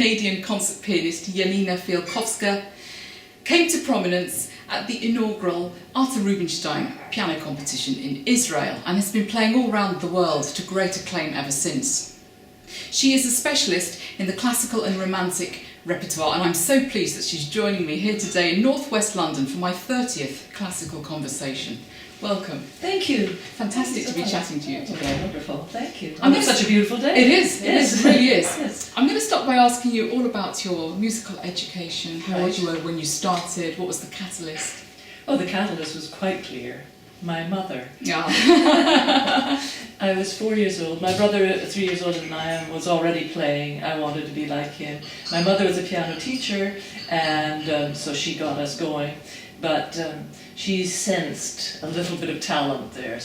Canadian concert pianist Janina Fialkowska came to prominence at the inaugural Rubinstein piano competition in Israel and has been playing all around the world to great acclaim ever since. She is a specialist in the classical and romantic repertoire, and I'm so pleased that she's joining me here today in northwest London for my 30th classical conversation. Welcome. Thank you. Fantastic to be chatting to you today. Wonderful. Thank you. It's such a beautiful day. It is. It really is. Yes. I'm going to start by asking you all about your musical education, how old Right. you were when you started, what was the catalyst? Oh, the catalyst was quite clear. My mother. Yeah. I was 4 years old. My brother, 3 years older than I am, was already playing. I wanted to be like him. My mother was a piano teacher, and so she got us going. But she sensed a little bit of talent there.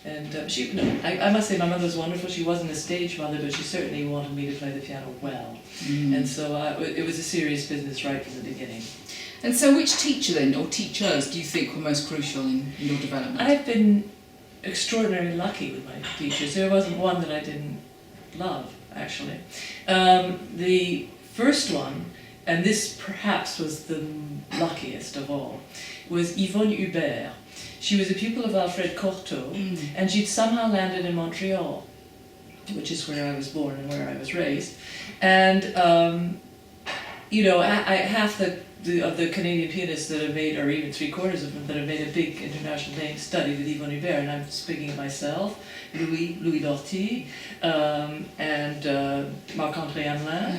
I must say my mother was wonderful. She wasn't a stage mother, but she certainly wanted me to play the piano well. And so it was a serious business right from the beginning. And so which teacher then, or teachers, do you think were most crucial in your development? I've been extraordinarily lucky with my teachers. There wasn't one that I didn't love, actually. The first one, and this perhaps was the luckiest of all, was Yvonne Hubert. She was a pupil of Alfred Cortot, and she'd somehow landed in Montreal, which is where I was born and where I was raised. And, half of the Canadian pianists that have made, or even 3/4 of them that have made a big international name, studied with Yvonne Hubert, and I'm speaking of myself, Louis Lortie, and Marc-André Hamelin,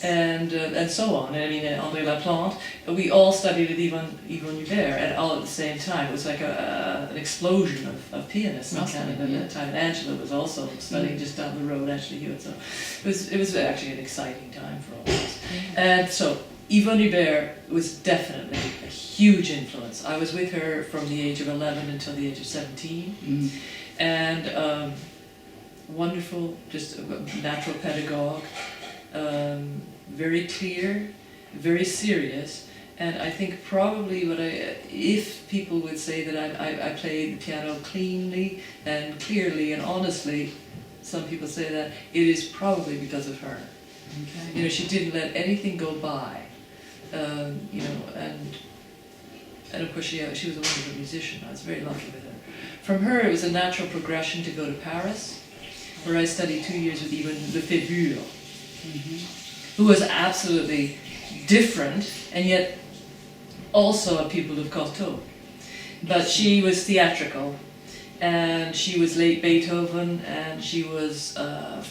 and so on. I mean, André Laplante. We all studied with Yvonne Hubert, and all at the same time. It was like an explosion of pianists in Canada at that time. And Angela was also studying just down the road, Angela Hewitt. So it was actually an exciting time for all of us. And so Yvonne Hubert was definitely a huge influence. I was with her from the age of 11 until the age of 17. And wonderful, just a natural pedagogue, very clear, very serious. And I think probably if people would say that I played the piano cleanly and clearly and honestly, some people say that, it is probably because of her. Okay. She didn't let anything go by. And of course she was a wonderful musician. I was very lucky with her. From her, it was a natural progression to go to Paris, where I studied 2 years with Yvonne Lefebvre, who was absolutely different, and yet also a pupil of Cortot. But she was theatrical, and she was late Beethoven, and she was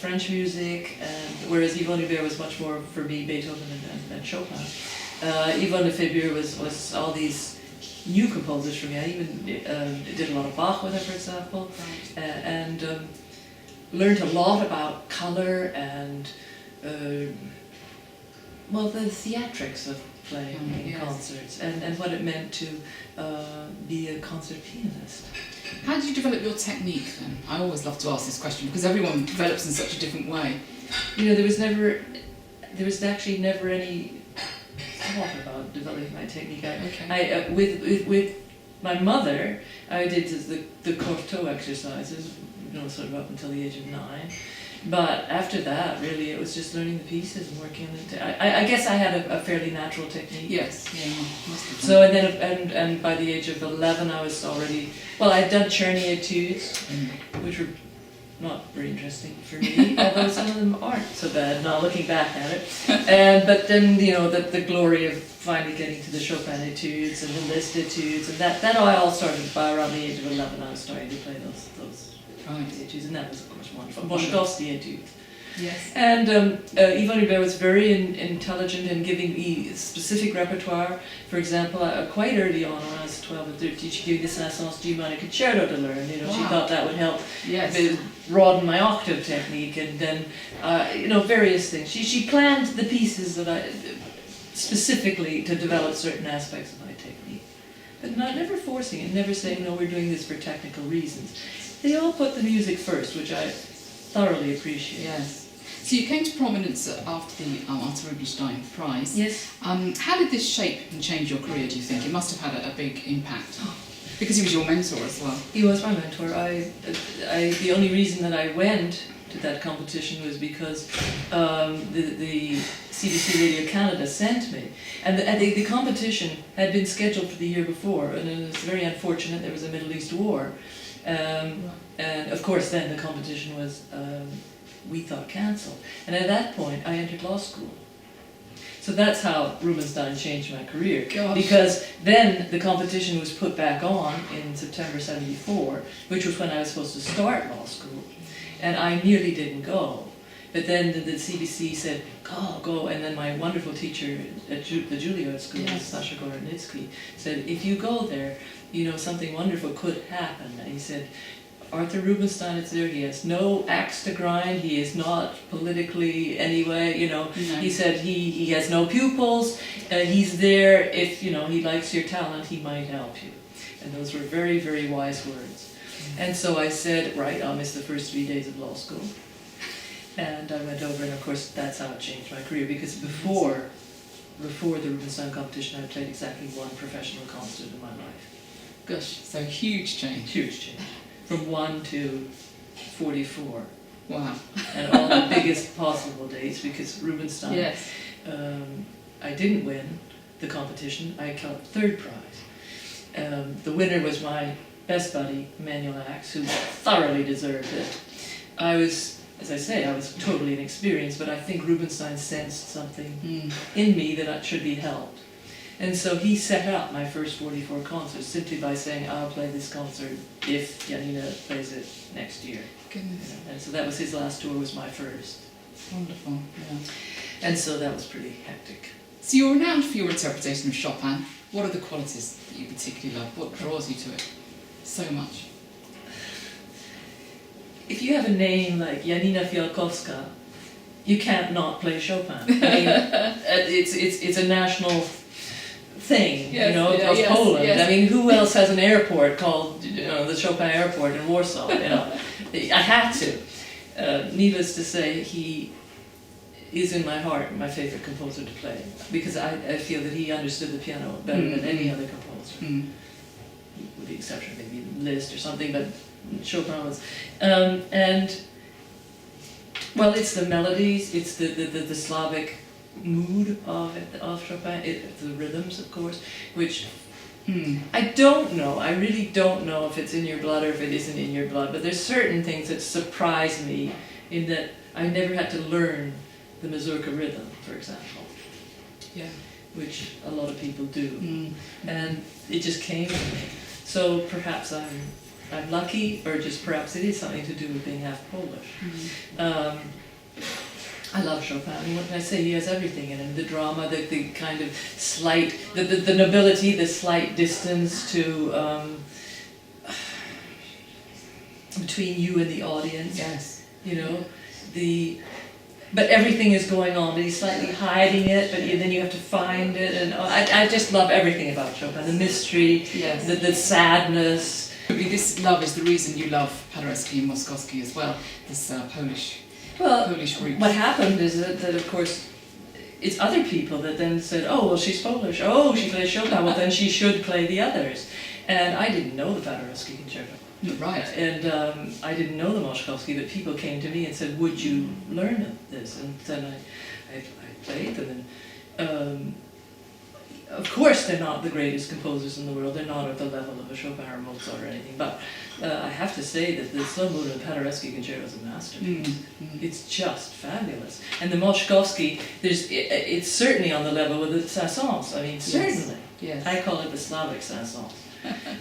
French music, and whereas Yvonne Hubert was much more, for me, Beethoven and Chopin. Yvonne Lefebvre was all these new composers for me. I even did a lot of Bach with her, for example, and learned a lot about color and the theatrics of playing in concerts and what it meant to be a concert pianist. How did you develop your technique then? I always love to ask this question because everyone develops in such a different way. There was actually never any thought about developing my technique. With my mother, I did the Cortot exercises, sort of up until the age of 9. But after that, really, it was just learning the pieces and working on it. I guess I had a fairly natural technique. Yes, yeah, must have been. So and by the age of 11, I was already I'd done Czerny etudes, which were not very interesting for me, although some of them aren't so bad now looking back at it. But then the glory of finally getting to the Chopin etudes and the Liszt etudes, and that all started by around the age of 11. I was starting to play those etudes, and that was of course wonderful. Moshkovsky etudes. Yes. And Yvonne Hubert was very intelligent in giving me specific repertoire. For example, quite early on, when I was 12 or 13, she gave me the Saint-Saëns G minor concerto to learn. She thought that would help broaden my octave technique, and then various things. She planned the pieces that specifically to develop certain aspects of my technique, but never forcing it, never saying, no, we're doing this for technical reasons. They all put the music first, which I thoroughly appreciate. Yes. So you came to prominence after the Rubinstein Prize. Yes. How did this shape and change your career, do you think? It must have had a big impact. Because he was your mentor as well. He was my mentor. The only reason that I went to that competition was because the CBC Radio Canada sent me. And the competition had been scheduled for the year before, and it was very unfortunate. There was a Middle East war. And of course then the competition was, we thought, cancelled. And at that point I entered law school. So that's how Rubinstein changed my career. Gosh. Because then the competition was put back on in September '74, which was when I was supposed to start law school. And I nearly didn't go. But then the CBC said, go. And then my wonderful teacher at the Juilliard School, Yes. Sasha Gorodnitsky, said, if you go there, you know, something wonderful could happen. And he said, Arthur Rubinstein is there, he has no axe to grind, he is not politically anyway, you know. No. He said he has no pupils, he's there, if, you know, he likes your talent, he might help you. And those were very, very wise words. And so I said, right, I'll miss the first 3 days of law school. And I went over, and of course that's how it changed my career, because before the Rubinstein competition I played exactly one professional concert in my life. Gosh, so huge change. Huge change. From 1 to 44. Wow. And all the biggest possible dates, because Rubinstein, Yes. I didn't win the competition, I got third prize. The winner was my best buddy, Emmanuel Axe, who thoroughly deserved it. I was, as I say, I was totally inexperienced, but I think Rubinstein sensed something in me that should be helped. And so he set up my first 44 concerts simply by saying, I'll play this concert if Janina plays it next year. Goodness. And so that was his last tour, was my first. Wonderful. Yeah. And so that was pretty hectic. So you're renowned for your interpretation of Chopin. What are the qualities that you particularly love? What draws you to it so much? If you have a name like Janina Fialkowska, you can't not play Chopin. I mean, it's a national thing, Yes, you know, yeah, of yes, Poland. yes. I mean, who else has an airport called, you know, the Chopin Airport in Warsaw? You know, I had to. Needless to say, he is in my heart my favorite composer to play, because I feel that he understood the piano better than any other composer, with the exception of maybe Liszt or something. But Chopin was, and well, it's the melodies, it's the Slavic mood of Chopin, the rhythms, of course, which I don't know. I really don't know if it's in your blood or if it isn't in your blood. But there's certain things that surprise me in that I never had to learn the mazurka rhythm, for example. Yeah. Which a lot of people do, and it just came to me. So perhaps I'm lucky, or just perhaps it is something to do with being half Polish. I love Chopin. I mean, what can I say? He has everything in him. The drama, the kind of slight, the nobility, the slight distance to between you and the audience. Yes. You know, but everything is going on. He's slightly hiding it, but then you have to find it. And I just love everything about Chopin. The mystery, Yes. the sadness. Maybe this love is the reason you love Paderewski and Moskowski as well. This Polish roots. What happened is that of course, it's other people that then said, oh, well, she's Polish. Oh, she plays Chopin. Well, then she should play the others. And I didn't know the Paderewski Concerto. Right. And I didn't know the Moskowski, but people came to me and said, would you learn this? And then I played them. And of course, they're not the greatest composers in the world. They're not at the level of a Chopin or Mozart or anything. But I have to say that the Slow Mood and Paderewski Concerto is a masterpiece. It's just fabulous. And the Moskowski, it's certainly on the level with the Saint-Saëns. I mean, certainly. Yes. I call it the Slavic Saint-Saëns.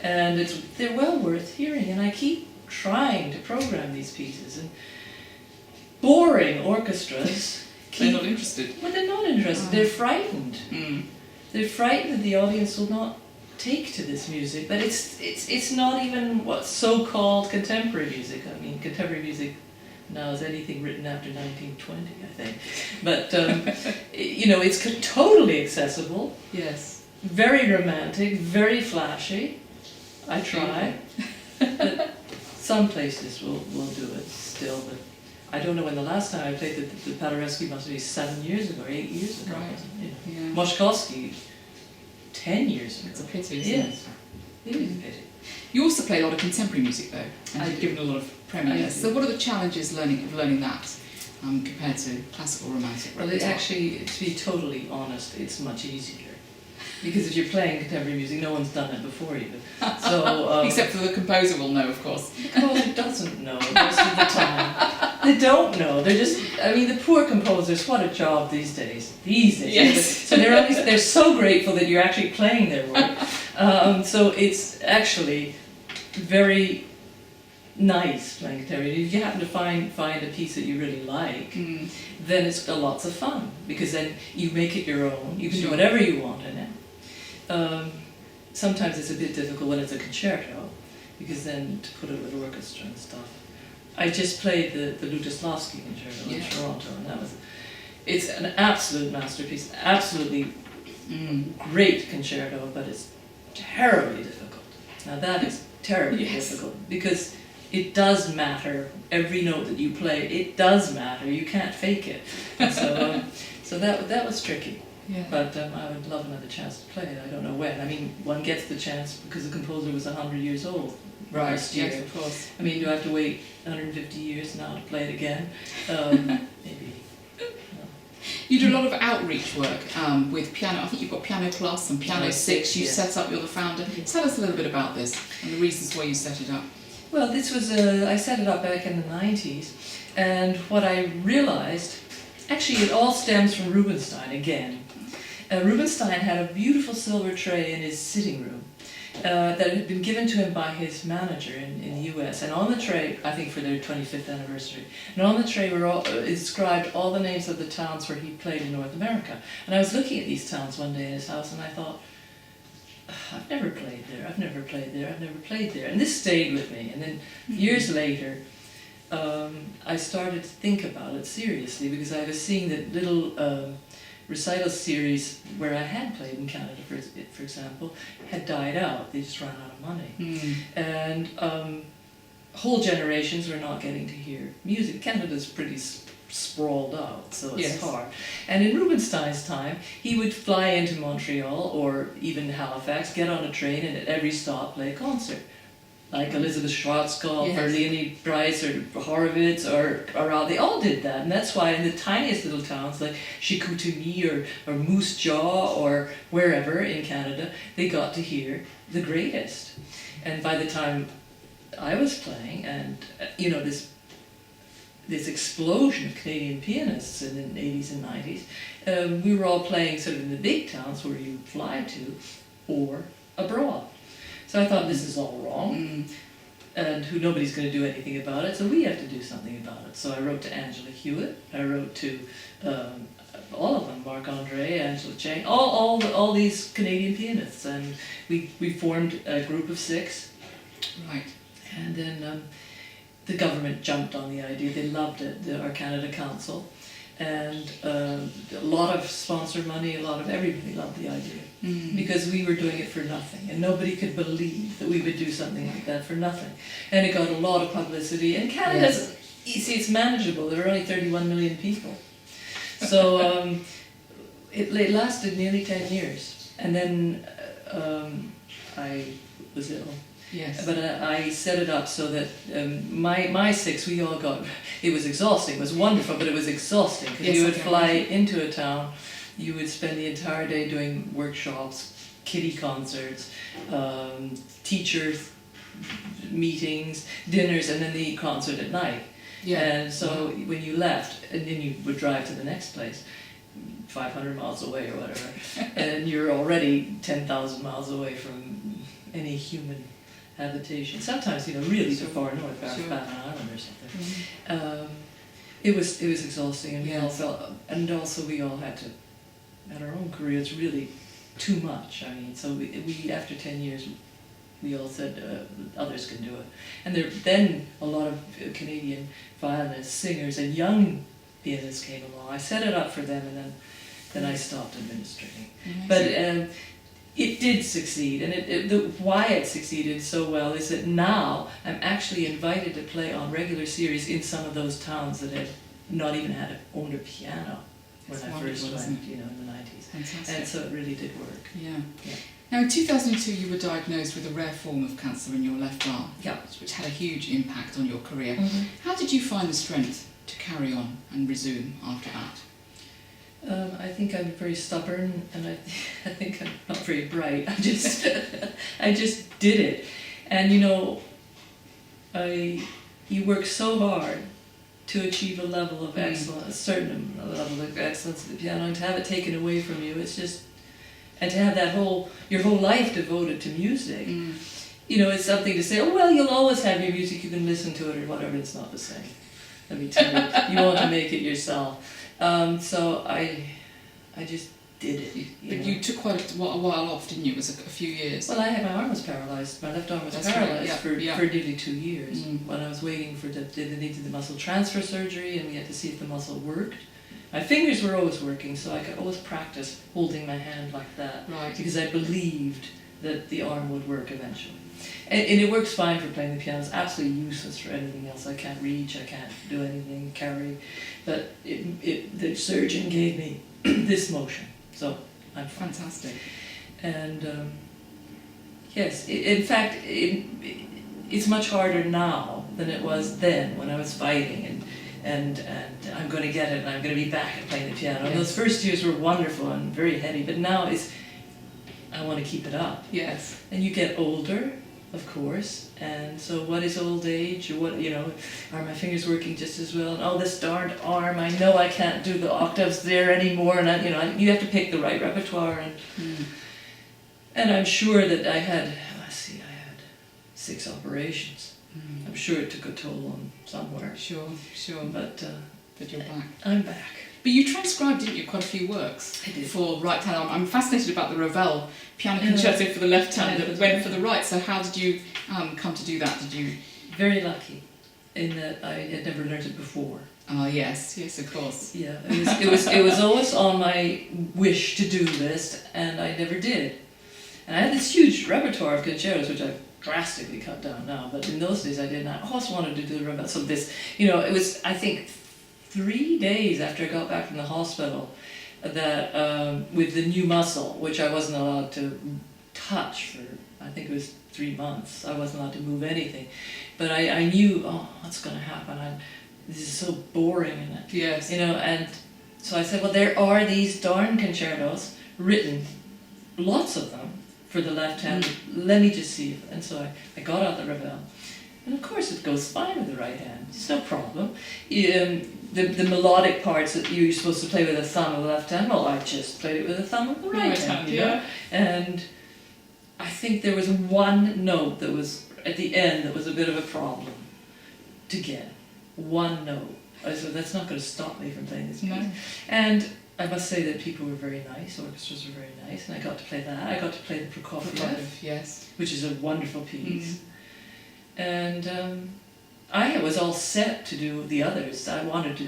And they're well worth hearing. And I keep trying to program these pieces. And boring orchestras They're not interested. Well, they're not interested. They're frightened. They're frightened that the audience will not take to this music, but it's not even what's so-called contemporary music. I mean, contemporary music now is anything written after 1920, I think. But, you know, it's totally accessible. Yes. Very romantic, very flashy. I try. But some places will do it still, but I don't know when the last time I played the Paderewski must be 7 years ago, or 8 years ago. Right. You know. Yeah. Moskowski, 10 years ago. It's a pity, isn't it? Yes. It is a pity. You also play a lot of contemporary music though, and you've given a lot of premieres. So what are the challenges learning that compared to classical romantic Well, repertoire? actually, to be totally honest, it's much easier. Because if you're playing contemporary music, no one's done it before you. So, except for the composer will know, of course. The composer doesn't know most of the time. They don't know. They're just, I mean, the poor composers, what a job these days. Yes. So they're so grateful that you're actually playing their work. So it's actually very nice playing contemporary. If you happen to find a piece that you really like, then it's lots of fun, because then you make it your own. You can do whatever you want in it. Sometimes it's a bit difficult when it's a concerto, because then to put it with orchestra and stuff. I just played the Lutosławski concerto in Toronto, and it's an absolute masterpiece, absolutely great concerto, but it's terribly difficult. Now that is terribly difficult, because it does matter. Every note that you play, it does matter. You can't fake it. And so that was tricky. Yeah. But I would love another chance to play it. I don't know when. I mean, one gets the chance because the composer was 100 years old last year. Yes, of course. I mean, do I have to wait 150 years now to play it again? Maybe. You do a lot of outreach work with piano. I think you've got Piano Plus and Piano 6. You set up, you're the founder. Tell us a little bit about this and the reasons why you set it up. Well, this was, I set it up back in the 90s, and what I realized, actually it all stems from Rubinstein again. Rubinstein had a beautiful silver tray in his sitting room that had been given to him by his manager in the US, and on the tray, I think for their 25th anniversary, and on the tray were inscribed all the names of the towns where he played in North America. And I was looking at these towns one day in his house, and I thought, I've never played there, I've never played there, I've never played there. And this stayed with me. And then years later, I started to think about it seriously, because I was seeing that little recital series where I had played in Canada, for example, had died out. They just ran out of money. And whole generations were not getting to hear music. Canada's pretty sprawled out, so it's hard. And in Rubinstein's time, he would fly into Montreal or even Halifax, get on a train, and at every stop play a concert. Like Elizabeth Schwarzkopf or Leonie Bryce or Horowitz or Ravel, they all did that. And that's why in the tiniest little towns like Chicoutimi or Moose Jaw or wherever in Canada, they got to hear the greatest. And by the time I was playing, and you know, this explosion of Canadian pianists in the 80s and 90s, we were all playing sort of in the big towns where you fly to, or abroad. So I thought, this is all wrong, and nobody's going to do anything about it, so we have to do something about it. So I wrote to Angela Hewitt, I wrote to all of them, Marc-Andre, Angela Chang, all these Canadian pianists, and we formed a group of 6. Right. And then the government jumped on the idea. They loved it, our Canada Council, and a lot of sponsor money, everybody loved the idea, because we were doing it for nothing, and nobody could believe that we would do something like that for nothing. And it got a lot of publicity, and Canada's, you see, it's manageable. There are only 31 million people. So it lasted nearly 10 years, and then I was ill. Yes. But I set it up so that my 6, we all got, it was exhausting, it was wonderful, but it was exhausting, because you would fly into a town, you would spend the entire day doing workshops, kiddie concerts, teacher meetings, dinners, and then the concert at night. And so when you left, and then you would drive to the next place, 500 miles away or whatever, and you're already 10,000 miles away from any human habitation. Sometimes, you know, really so far north, Baffin Island or something. It was exhausting, and we all felt, and also we all had our own careers, really too much. I mean, so we after 10 years, we all said others can do it. And then a lot of Canadian violinists, singers, and young pianists came along. I set it up for them, and then I stopped administrating. But it did succeed, and why it succeeded so well is that now I'm actually invited to play on regular series in some of those towns that had not even owned a piano when I first went, you know, in the 90s. Fantastic. And so it really did work. Yeah. Now, in 2002, you were diagnosed with a rare form of cancer in your left arm, Yeah. which had a huge impact on your career. Mm-hmm. How did you find the strength to carry on and resume after that? I think I'm very stubborn, and I think I'm not very bright. I just did it, and you work so hard to achieve a level of excellence, a certain level of excellence at the piano, and to have it taken away from you, it's just, and to have your whole life devoted to music. It's something to say, oh well, you'll always have your music, you can listen to it or whatever. It's not the same. Let me tell you, you want to make it yourself. So I just did it. But you took quite a while off, didn't you? It was a few years. Well, my arm was paralysed. My left arm was That's paralysed right. for nearly 2 years. When I was waiting for they needed the muscle transfer surgery, and we had to see if the muscle worked. My fingers were always working, so I could always practice holding my hand like that. Right. Because I believed that the arm would work eventually. And it works fine for playing the piano. It's absolutely useless for anything else. I can't reach, I can't do anything, carry. But the surgeon gave me this motion, so I'm fine. Fantastic. And yes, in fact, it's much harder now than it was then when I was fighting and I'm going to get it and I'm going to be back and playing the piano. And those first years were wonderful and very heady, but now I want to keep it up. Yes. And you get older, of course, and so what is old age? Or what, are my fingers working just as well? And this darned arm, I know I can't do the octaves there anymore, and you have to pick the right repertoire, and I'm sure that I had 6 operations. I'm sure it took a toll on somewhere. Sure. But you're back. I'm back. But you transcribed, didn't you, quite a few works? I did. For right hand. I'm fascinated about the Ravel piano concerto for the left hand that went for the right. So how did you come to do that? Did you? Very lucky, in that I had never learned it before. Yes, of course. Yeah, it was always on my wish to do list, and I never did. And I had this huge repertoire of concertos, which I've drastically cut down now. But in those days, I didn't. I always wanted to do the Ravel. So this, it was, I think, 3 days after I got back from the hospital, that with the new muscle, which I wasn't allowed to touch for, I think it was 3 months. I wasn't allowed to move anything. But I knew, what's going to happen? This is so boring. And, yes. And so I said, well, there are these darn concertos written, lots of them, for the left hand. Let me just see. And so I got out the Ravel. And of course it goes fine with the right hand. It's no problem. The melodic parts that you're supposed to play with the thumb of the left hand, well, I just played it with the thumb of the right hand. Yeah. And I think there was one note that was at the end that was a bit of a problem to get. One note. I said, that's not going to stop me from playing this piece. No. And I must say that people were very nice, orchestras were very nice, and I got to play that. I got to play the Prokofiev, yes. which is a wonderful piece. And I was all set to do the others. I wanted to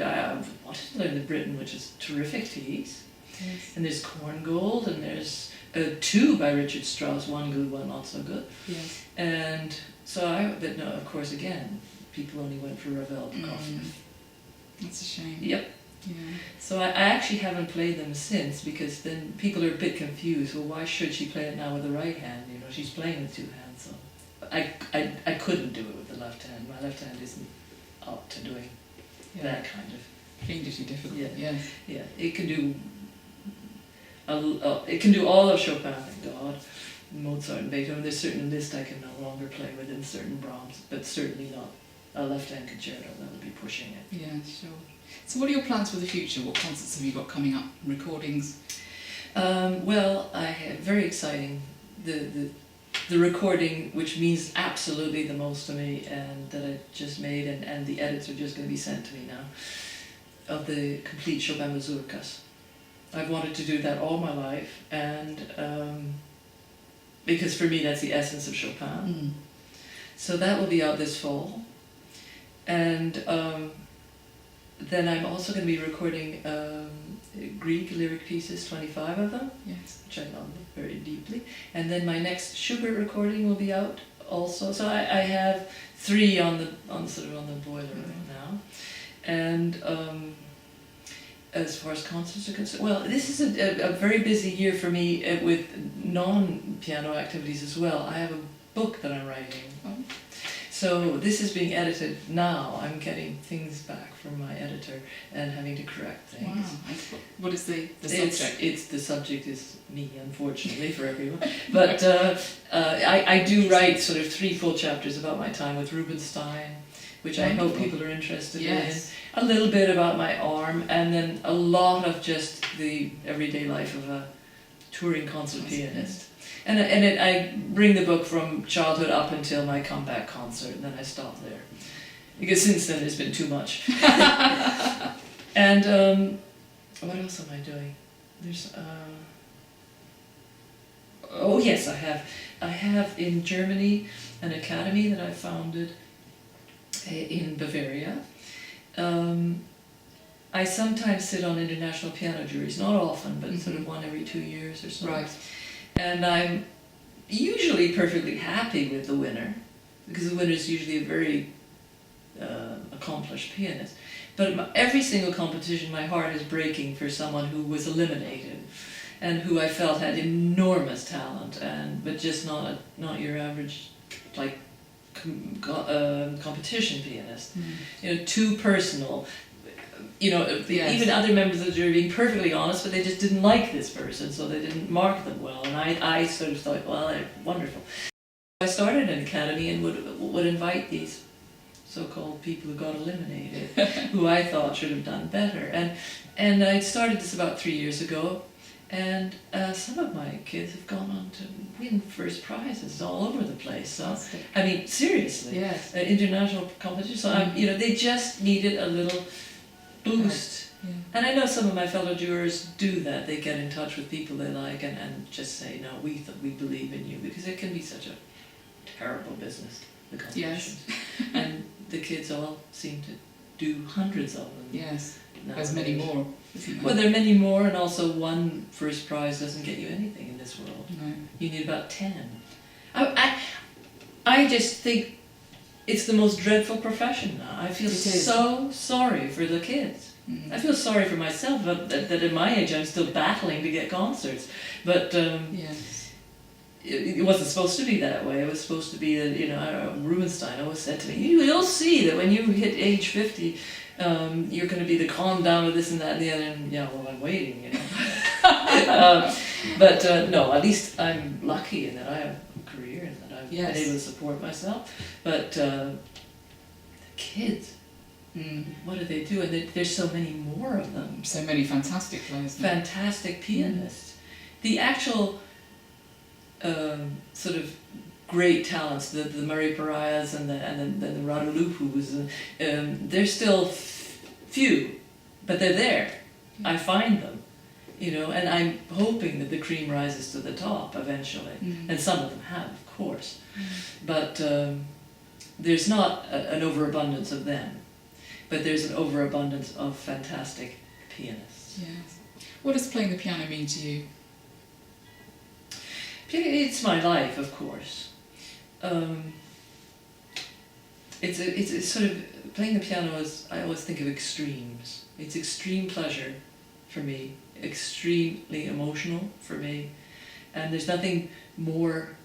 learn the Britain, which is a terrific piece. Yes. And there's Korngold, and there's 2 by Richard Strauss, one good, one not so good. Yes. And so but no, of course, again, people only went for Ravel, Prokofiev. That's a shame. Yep. Yeah. So I actually haven't played them since, because then people are a bit confused. Well, why should she play it now with the right hand? She's playing with 2 hands. So I couldn't do it with the left hand. My left hand isn't up to doing that kind of fiendishly difficult. Yeah. It can do all of Chopin, thank God, Mozart and Beethoven. There's certain lists I can no longer play with in certain Brahms, but certainly not a left-hand concerto. That would be pushing it. Yeah, sure. So what are your plans for the future? What concerts have you got coming up? Recordings? Well, I have very exciting, the recording, which means absolutely the most to me, and that I just made, and the edits are just going to be sent to me now, of the complete Chopin mazurkas. I've wanted to do that all my life, and because for me that's the essence of Chopin. So that will be out this fall. And then I'm also going to be recording Greek lyric pieces, 25 of them, yes, which I love very deeply. And then my next Schubert recording will be out also. So I have 3 on the boiler right now. And As far as concerts are concerned, well, this is a very busy year for me with non-piano activities as well. I have a book that I'm writing. Oh. So this is being edited now. I'm getting things back from my editor and having to correct things. Wow. What is the subject? The subject is me, unfortunately, for everyone. But I do write sort of 3 full chapters about my time with Rubinstein, which I hope people are interested in. A little bit about my arm, and then a lot of just the everyday life of a touring concert pianist. And I bring the book from childhood up until my comeback concert, and then I stop there. Because since then there's been too much. And what else am I doing? There's oh yes, I have in Germany an academy that I founded in Bavaria. I sometimes sit on international piano juries, not often, but sort of 1 every 2 years or so. Right. And I'm usually perfectly happy with the winner, because the winner is usually a very accomplished pianist. But every single competition, my heart is breaking for someone who was eliminated, and who I felt had enormous talent, but just not your average like competition pianist. You know, too personal. You know, even other members of the jury being perfectly honest, but they just didn't like this person, so they didn't mark them well. And I sort of thought, well, they're wonderful. I started an academy and would invite these so-called people who got eliminated, who I thought should have done better. And I started this about 3 years ago, and some of my kids have gone on to win first prizes all over the place. So, I mean, seriously, international competition. So you know, they just needed a little boost. Yeah. And I know some of my fellow jurors do that. They get in touch with people they like and just say, no, we believe in you, because it can be such a terrible business, the competitions. Yes. And the kids all seem to do hundreds of them. Yes. Nowadays. There's many more. Well, there are many more, and also one first prize doesn't get you anything in this world. No. You need about 10. I just think it's the most dreadful profession now. I feel so sorry for the kids. I feel sorry for myself that at my age I'm still battling to get concerts. But it wasn't supposed to be that way. It was supposed to be that, you know, Rubinstein always said to me, you'll see that when you hit age 50, you're going to be the calm down with this and that and the other. And yeah, well, I'm waiting, you know. But no, at least I'm lucky in that I have a career and that I've been able to support myself. But the kids, what do they do? And there's so many more of them. So many fantastic players. Fantastic pianists. The actual sort of great talents, the Murray Pariahs and the Radulupus, they're still few, but they're there. I find them, you know, and I'm hoping that the cream rises to the top eventually. And some of them have, of course. But there's not an overabundance of them, but there's an overabundance of fantastic pianists. Yes. What does playing the piano mean to you? It's my life, of course. It's sort of, playing the piano is, I always think of extremes. It's extreme pleasure for me, extremely emotional for me, and there's nothing more,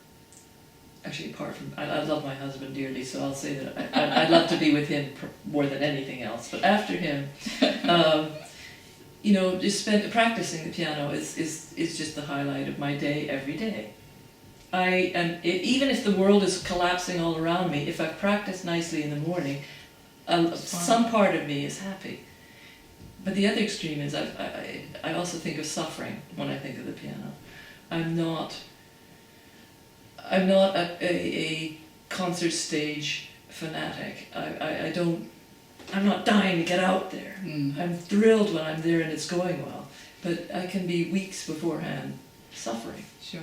actually apart from, I love my husband dearly, so I'll say that I'd love to be with him more than anything else, but after him, you know, just practicing the piano is just the highlight of my day every day. Even if the world is collapsing all around me, if I've practiced nicely in the morning, some part of me is happy. But the other extreme is I also think of suffering when I think of the piano. I'm not a concert stage fanatic. I'm not dying to get out there. I'm thrilled when I'm there and it's going well, but I can be weeks beforehand suffering. Sure.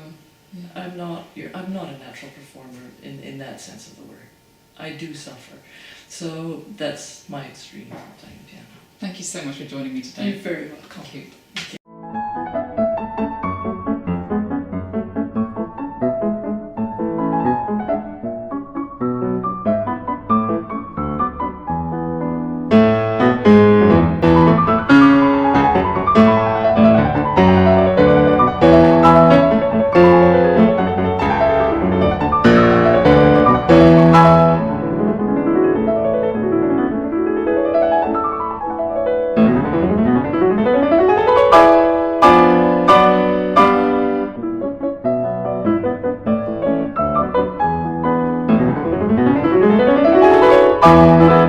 Yeah. I'm not a natural performer in that sense of the word. I do suffer. So that's my extreme playing piano. Thank you so much for joining me today. You're very welcome. Thank you. Thank you.